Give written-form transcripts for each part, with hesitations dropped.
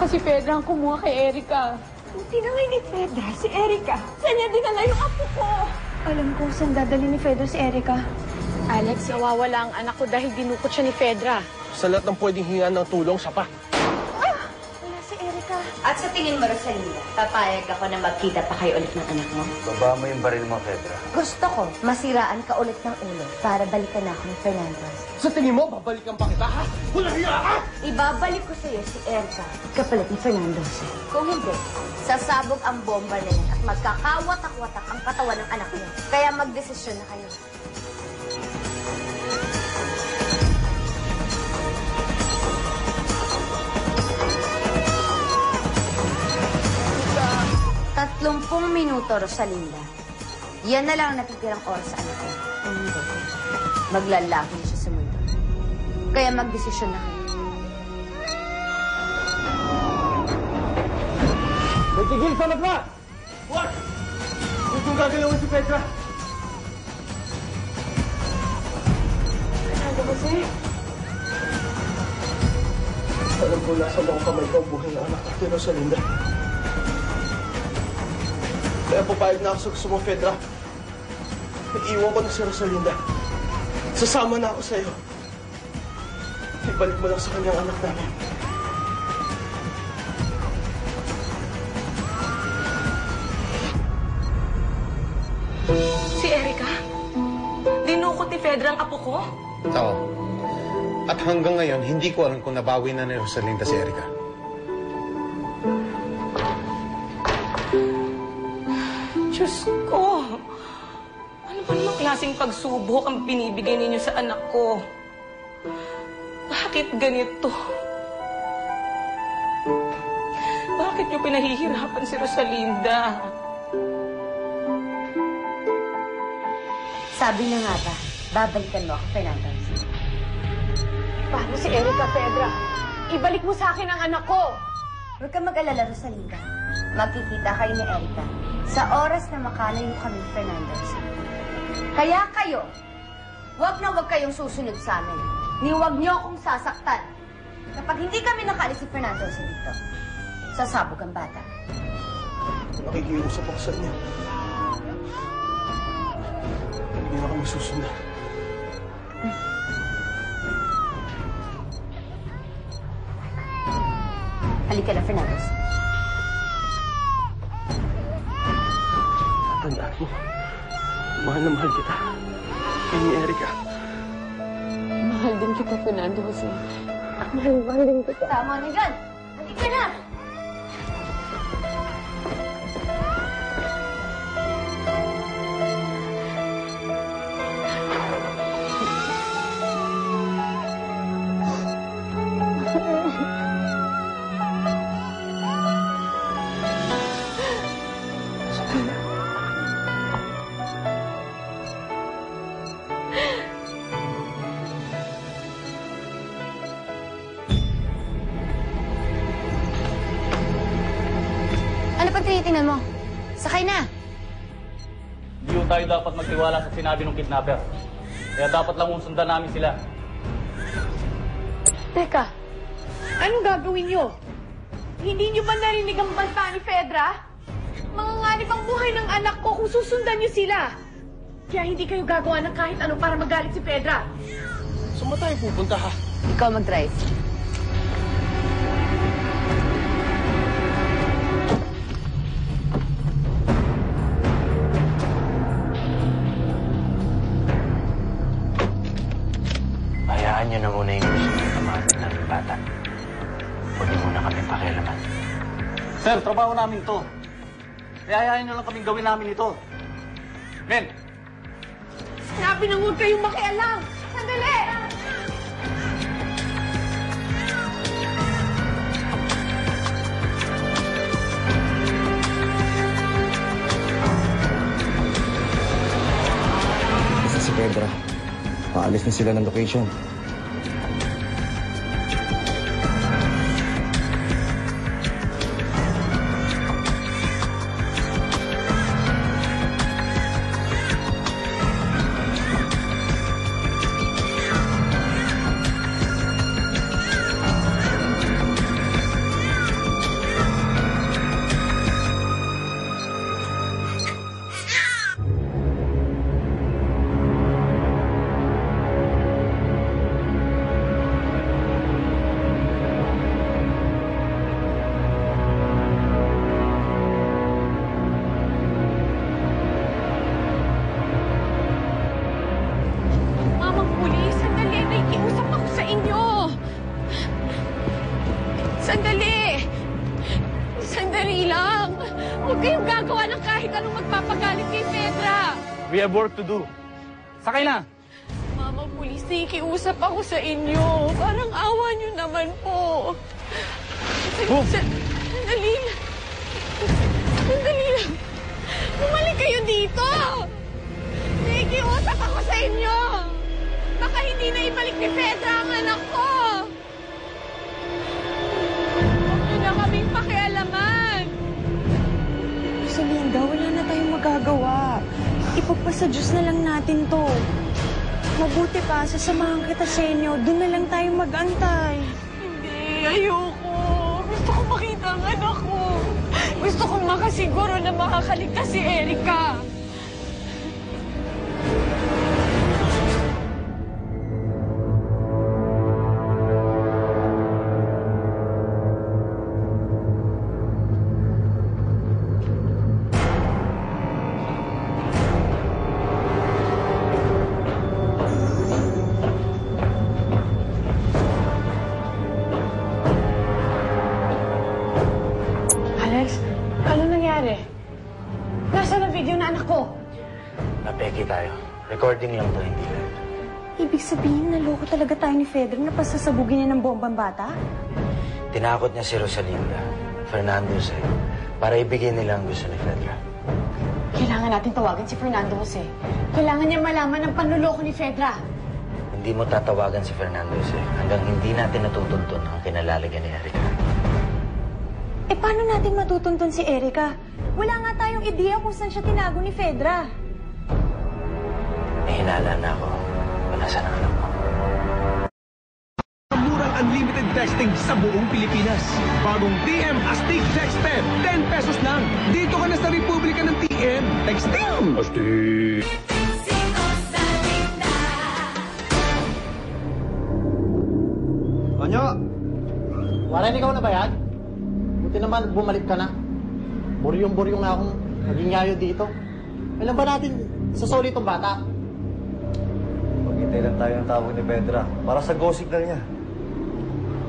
si Pedra ang kumuha kay Erica. Tinangay ni Fedra si Erica. Saan niya dinala yung apo ko? Alam ko saan dadali ni Fedra si Erica. Alex, nawawala ang anak ko dahil dinukot siya ni Pedra. Sa lahat ng pwedeng hinga ng tulong, siya pa. Wala si Erica. At sa tingin mo, Rosalinda, papayag ako na magkita pa kayo ulit ng anak mo? Baba mo yung baril mo, Pedra. Gusto ko, masiraan ka ulit ng ulo para balikan na ako ni Fernandez. Sa tingin mo, babalikan pa kita, ha? Wala hiya ka! Ibabalik ko sa'yo si Erica, kapalit ni Fernandez. Kung hindi, sasabog ang bomba na yan at magkakawatak-watak ang katawan ng anak niyo. Kaya magdesisyon na kayo. Tatlumpung minuto, Rosalinda. Yan na lang ang natitirang oras sa anak ko. Kung hindi, maglalaki na siya sa mundo. Kaya magdesisyon na kayo. Nagtigil, salat na! What? Huwag kong gagalawin si Petra. Ano kasi? Alam ko nasa mga kamay ko ang buhay ng anak natin, Rosalinda. Kaya papayag na ako sa gusto mo, Fedra. Iiwan ko na si Rosalinda. Sasama na ako sa'yo. Ibalik mo lang sa kanyang anak namin. Si Erica? Dinukot ni Fedra ang apo ko? Oo. At hanggang ngayon, hindi ko alam kung nabawi na ni Rosalinda si Erica. Diyos ko! Ano ba namang klaseng pagsubok ang binibigay ninyo sa anak ko? Bakit ganito? Bakit niyo pinahihirapan si Rosalinda? Sabi na nga ba, babalikan mo ako, Fernandez. Paano si Erica, Pedra? Ibalik mo sa akin ang anak ko! Huwag kang mag-alala, Rosalinda. Magkikita kayo ni Erica sa oras na makalayo kami ni Fernandez. Kaya kayo, huwag na huwag kayong susunod sa amin. Ni huwag niyo akong sasaktan. Kapag hindi kami nakaalis si Fernandez dito, sasabog ang bata. Nakikiusap ako sa inyo. Hindi na kami susunod. Halika na, Fernandez. Tandaan mo, mahal na mahal kita. Kaya ni Erica. Mahal din kita, Fernando Jose. Mahal din kita. Tama na yan. Halika na! Ano pang tinitingnan mo? Sakay na! Hindi tayo dapat magtiwala sa sinabi ng kidnapper. Kaya dapat lang sundan namin sila. Teka, anong gagawin niyo? Hindi niyo ba narinig ang banta ni Fedra? Manganganib ang buhay ng anak ko kung susundan niyo sila. Kaya hindi kayo gagawa ng kahit ano para magalit si Fedra. Saan ba tayo pupunta, ha? Ikaw mag-drive. Hayaan niyo na muna yung gusto ng kamarin namin bata. Pwede muna kami pakialaman. Sir, trabaho namin to. Kaya ayayin nyo lang kaming gawin namin ito. Men! Sinabi na huwag kayong makialam! Sandali! Isa si Pedra. Paalis na sila ng location. We have work to do. Sakay na! Mama, pulis, nakikiusap ako sa inyo. Parang awa niyo naman po. Sandali lang. Sandali lang. Bumalik kayo dito! Nakikiusap ako sa inyo! Baka hindi na ibalik ni Fedra ang anak ko! Huwag niyo na kaming pakialaman! Rosalinda, wala na tayong magagawa. Ipagpasa Diyos na lang natin to. Mabuti pa, sasamahan kita sa inyo. Doon na lang tayo mag-antay. Hindi, ayoko. Gusto ko makita ang anak ko. Gusto kong makasiguro na makakaligtas si Erica. Alex, ano nangyari? Nasaan ang video na anak ko? Napeki tayo. Recording lang to, hindi live. Ibig sabihin, naloko talaga tayo ni Fedra na pasasabugin niya ng bombang bata? Tinakot niya si Rosalinda, Fernando Jose, para ibigay nila ang gusto ni Fedra. Kailangan natin tawagan si Fernando Jose. Kailangan niya malaman ang panluloko ni Fedra. Hindi mo tatawagan si Fernando Jose hanggang hindi natin natutuntun ang kinalalagyan ni Erica. Eh, paano natin matutuntun si Erica? Wala nga tayong ideya kung saan siya tinago ni Fedra. May hinala na ako kung nasaan ang anak mo. Murang unlimited texting sa buong Pilipinas. Bagong TM Astig Text Pen, 10 pesos lang. Dito ka na sa Republika ng TM. Texting! Astig! Anyo! Warren, ikaw na ba yan? Buti naman, bumalik ka na. Buryong-buryong na akong naging yayo dito. Alam ba natin sasoli itong bata? Maghintay lang tayo ng tawag ni Pedra para sa go signal niya.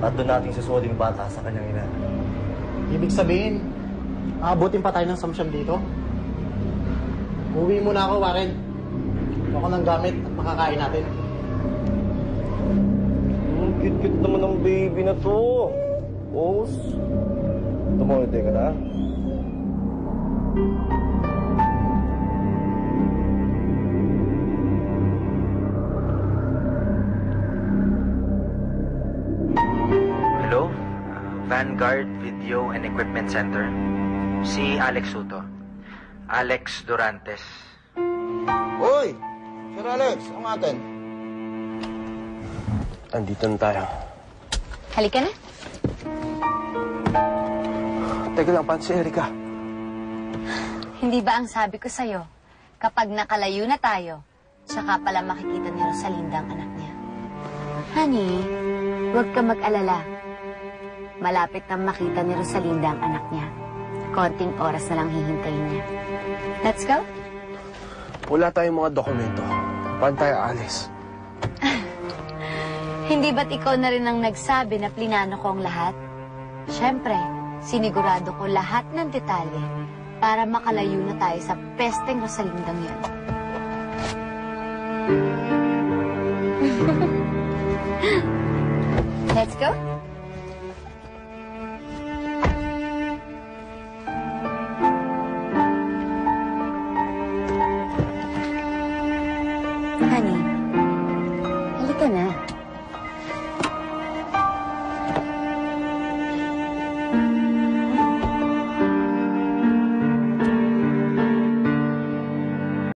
At doon natin sasuoding bata sa kanyang ina. Ibig sabihin, aabutin pa tayo ng samsyam dito? Uwi muna ako, Warren. Ako ng gamit at makakain natin. Cute-cute naman ang baby na to. Os. Tumawid ka na? Hello? Vanguard Video and Equipment Center. Si Alex Soto. Alex Durantes. Hoy! Sir Alex, ang atin. Andito na tayo. Halika na. Teka lang, paano si Erica? Hindi ba ang sabi ko sa'yo, kapag nakalayo na tayo, tsaka pala makikita ni Rosalinda ang anak niya. Honey, huwag ka mag-alala. Malapit na makita ni Rosalinda ang anak niya. Konting oras na lang hihintayin niya. Let's go? Wala tayong mga dokumento. Paano tayo alis? Hindi ba't ikaw na rin ang nagsabi na plinano ko ang lahat? Siyempre, sinigurado ko lahat ng detalye para makalayo na tayo sa pesteng Rosalindang yan. Let's go?